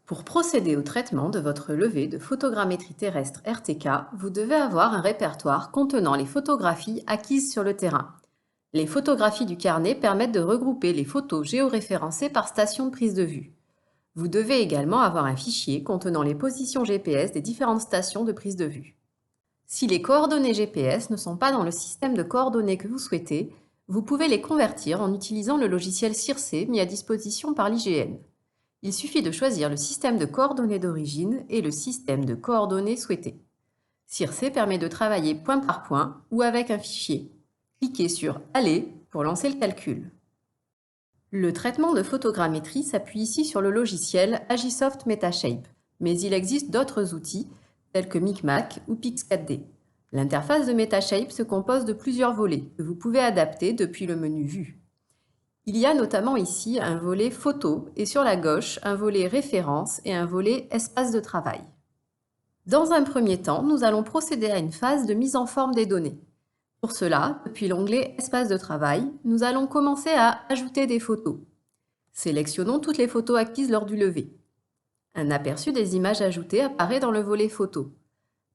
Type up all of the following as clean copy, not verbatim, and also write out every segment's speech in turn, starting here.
Pour procéder au traitement de votre levée de photogrammétrie terrestre RTK, vous devez avoir un répertoire contenant les photographies acquises sur le terrain. Les photographies du carnet permettent de regrouper les photos géoréférencées par station de prise de vue. Vous devez également avoir un fichier contenant les positions GPS des différentes stations de prise de vue. Si les coordonnées GPS ne sont pas dans le système de coordonnées que vous souhaitez, vous pouvez les convertir en utilisant le logiciel Circe mis à disposition par l'IGN. Il suffit de choisir le système de coordonnées d'origine et le système de coordonnées souhaité. Circe permet de travailler point par point ou avec un fichier. Cliquez sur « Aller » pour lancer le calcul. Le traitement de photogrammétrie s'appuie ici sur le logiciel Agisoft Metashape, mais il existe d'autres outils tels que Micmac ou Pix4D. L'interface de Metashape se compose de plusieurs volets que vous pouvez adapter depuis le menu Vue. Il y a notamment ici un volet photo et sur la gauche un volet référence et un volet espace de travail. Dans un premier temps, nous allons procéder à une phase de mise en forme des données. Pour cela, depuis l'onglet espace de travail, nous allons commencer à ajouter des photos. Sélectionnons toutes les photos acquises lors du lever. Un aperçu des images ajoutées apparaît dans le volet photo.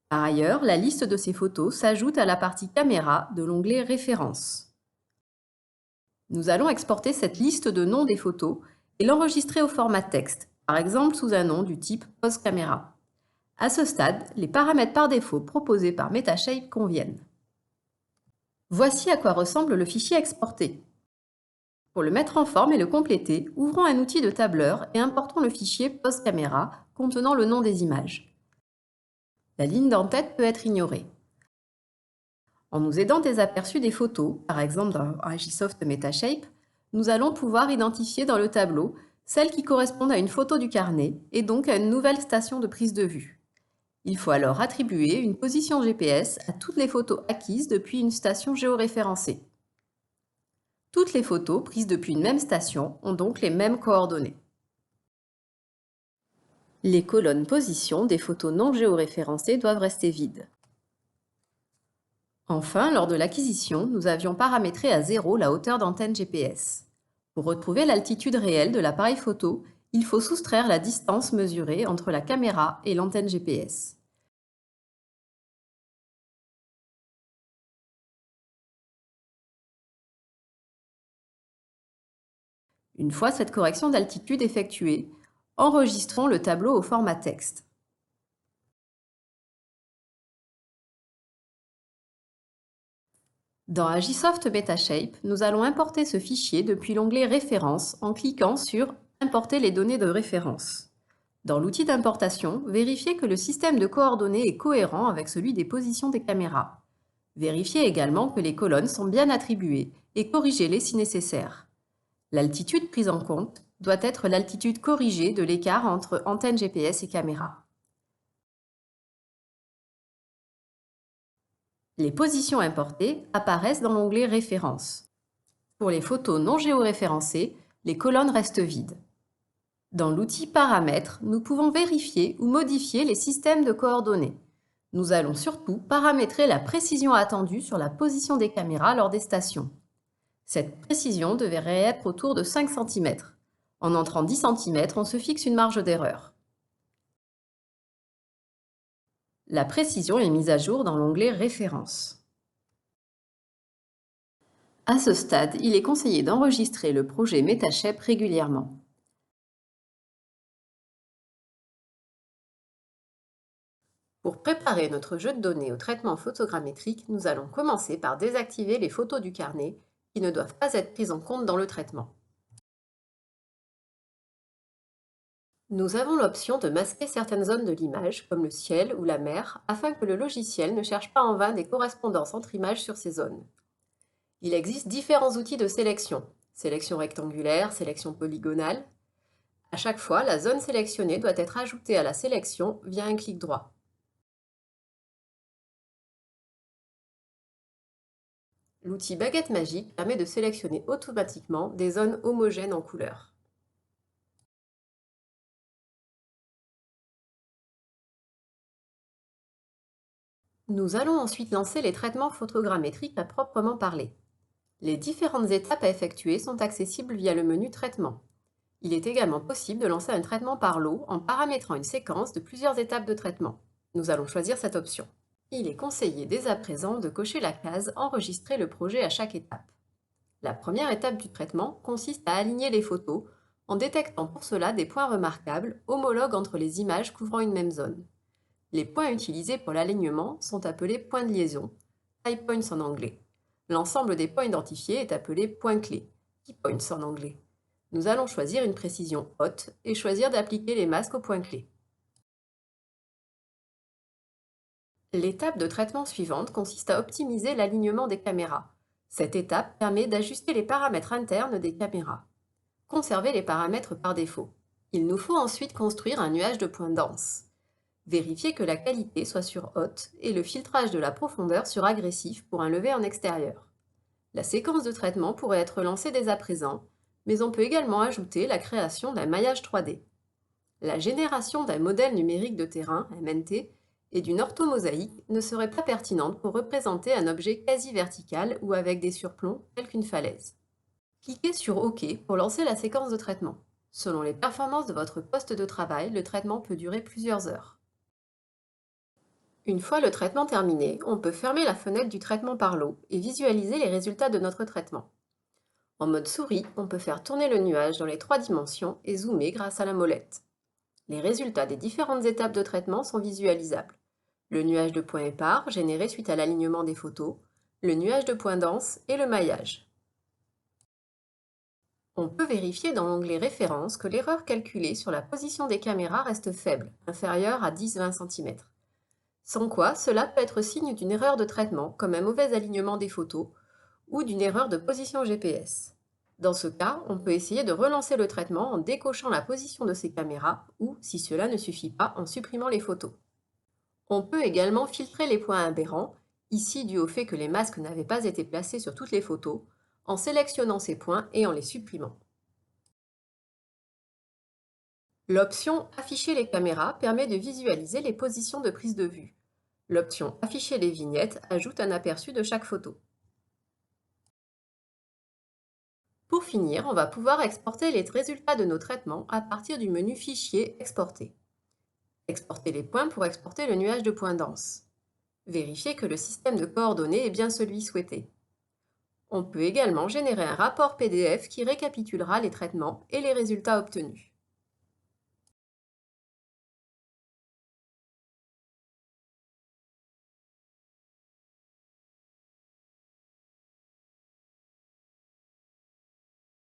Par ailleurs, la liste de ces photos s'ajoute à la partie caméra de l'onglet référence. Nous allons exporter cette liste de noms des photos et l'enregistrer au format texte, par exemple sous un nom du type pose caméra. À ce stade, les paramètres par défaut proposés par Metashape conviennent. Voici à quoi ressemble le fichier exporté. Pour le mettre en forme et le compléter, ouvrons un outil de tableur et importons le fichier pose caméra contenant le nom des images. La ligne d'en-tête peut être ignorée. En nous aidant des aperçus des photos, par exemple dans Agisoft Metashape, nous allons pouvoir identifier dans le tableau celles qui correspondent à une photo du carnet et donc à une nouvelle station de prise de vue. Il faut alors attribuer une position GPS à toutes les photos acquises depuis une station géoréférencée. Toutes les photos prises depuis une même station ont donc les mêmes coordonnées. Les colonnes position des photos non géoréférencées doivent rester vides. Enfin, lors de l'acquisition, nous avions paramétré à 0 la hauteur d'antenne GPS. Pour retrouver l'altitude réelle de l'appareil photo, il faut soustraire la distance mesurée entre la caméra et l'antenne GPS. Une fois cette correction d'altitude effectuée, enregistrons le tableau au format texte. Dans Agisoft Metashape, nous allons importer ce fichier depuis l'onglet Références en cliquant sur Importer les données de référence. Dans l'outil d'importation, vérifiez que le système de coordonnées est cohérent avec celui des positions des caméras. Vérifiez également que les colonnes sont bien attribuées et corrigez-les si nécessaire. L'altitude prise en compte doit être l'altitude corrigée de l'écart entre antenne GPS et caméra. Les positions importées apparaissent dans l'onglet Références. Pour les photos non géoréférencées, les colonnes restent vides. Dans l'outil Paramètres, nous pouvons vérifier ou modifier les systèmes de coordonnées. Nous allons surtout paramétrer la précision attendue sur la position des caméras lors des stations. Cette précision devrait être autour de 5 cm. En entrant 10 cm, on se fixe une marge d'erreur. La précision est mise à jour dans l'onglet Références. À ce stade, il est conseillé d'enregistrer le projet Metashape régulièrement. Pour préparer notre jeu de données au traitement photogrammétrique, nous allons commencer par désactiver les photos du carnet qui ne doivent pas être prises en compte dans le traitement. Nous avons l'option de masquer certaines zones de l'image, comme le ciel ou la mer, afin que le logiciel ne cherche pas en vain des correspondances entre images sur ces zones. Il existe différents outils de sélection. Sélection rectangulaire, sélection polygonale. À chaque fois, la zone sélectionnée doit être ajoutée à la sélection via un clic droit. L'outil baguette magique permet de sélectionner automatiquement des zones homogènes en couleur. Nous allons ensuite lancer les traitements photogrammétriques à proprement parler. Les différentes étapes à effectuer sont accessibles via le menu Traitement. Il est également possible de lancer un traitement par lot en paramétrant une séquence de plusieurs étapes de traitement. Nous allons choisir cette option. Il est conseillé dès à présent de cocher la case «Enregistrer le projet à chaque étape». La première étape du traitement consiste à aligner les photos en détectant pour cela des points remarquables, homologues entre les images couvrant une même zone. Les points utilisés pour l'alignement sont appelés points de liaison, tie points en anglais. L'ensemble des points identifiés est appelé point clé, key points en anglais. Nous allons choisir une précision haute et choisir d'appliquer les masques aux points clés. L'étape de traitement suivante consiste à optimiser l'alignement des caméras. Cette étape permet d'ajuster les paramètres internes des caméras. Conserver les paramètres par défaut. Il nous faut ensuite construire un nuage de points denses. Vérifiez que la qualité soit sur haute et le filtrage de la profondeur sur agressif pour un levé en extérieur. La séquence de traitement pourrait être lancée dès à présent, mais on peut également ajouter la création d'un maillage 3D. La génération d'un modèle numérique de terrain, MNT, et d'une orthomosaïque ne serait pas pertinente pour représenter un objet quasi vertical ou avec des surplombs tels qu'une falaise. Cliquez sur OK pour lancer la séquence de traitement. Selon les performances de votre poste de travail, le traitement peut durer plusieurs heures. Une fois le traitement terminé, on peut fermer la fenêtre du traitement par lot et visualiser les résultats de notre traitement. En mode souris, on peut faire tourner le nuage dans les 3 dimensions et zoomer grâce à la molette. Les résultats des différentes étapes de traitement sont visualisables. Le nuage de points épars généré suite à l'alignement des photos, le nuage de points denses et le maillage. On peut vérifier dans l'onglet Références que l'erreur calculée sur la position des caméras reste faible, inférieure à 10-20 cm. Sans quoi, cela peut être signe d'une erreur de traitement, comme un mauvais alignement des photos, ou d'une erreur de position GPS. Dans ce cas, on peut essayer de relancer le traitement en décochant la position de ces caméras ou, si cela ne suffit pas, en supprimant les photos. On peut également filtrer les points aberrants, ici dû au fait que les masques n'avaient pas été placés sur toutes les photos, en sélectionnant ces points et en les supprimant. L'option «Afficher les caméras» permet de visualiser les positions de prise de vue. L'option «Afficher les vignettes» ajoute un aperçu de chaque photo. Pour finir, on va pouvoir exporter les résultats de nos traitements à partir du menu Fichier, Exporter. Exporter les points pour exporter le nuage de points denses. Vérifier que le système de coordonnées est bien celui souhaité. On peut également générer un rapport PDF qui récapitulera les traitements et les résultats obtenus.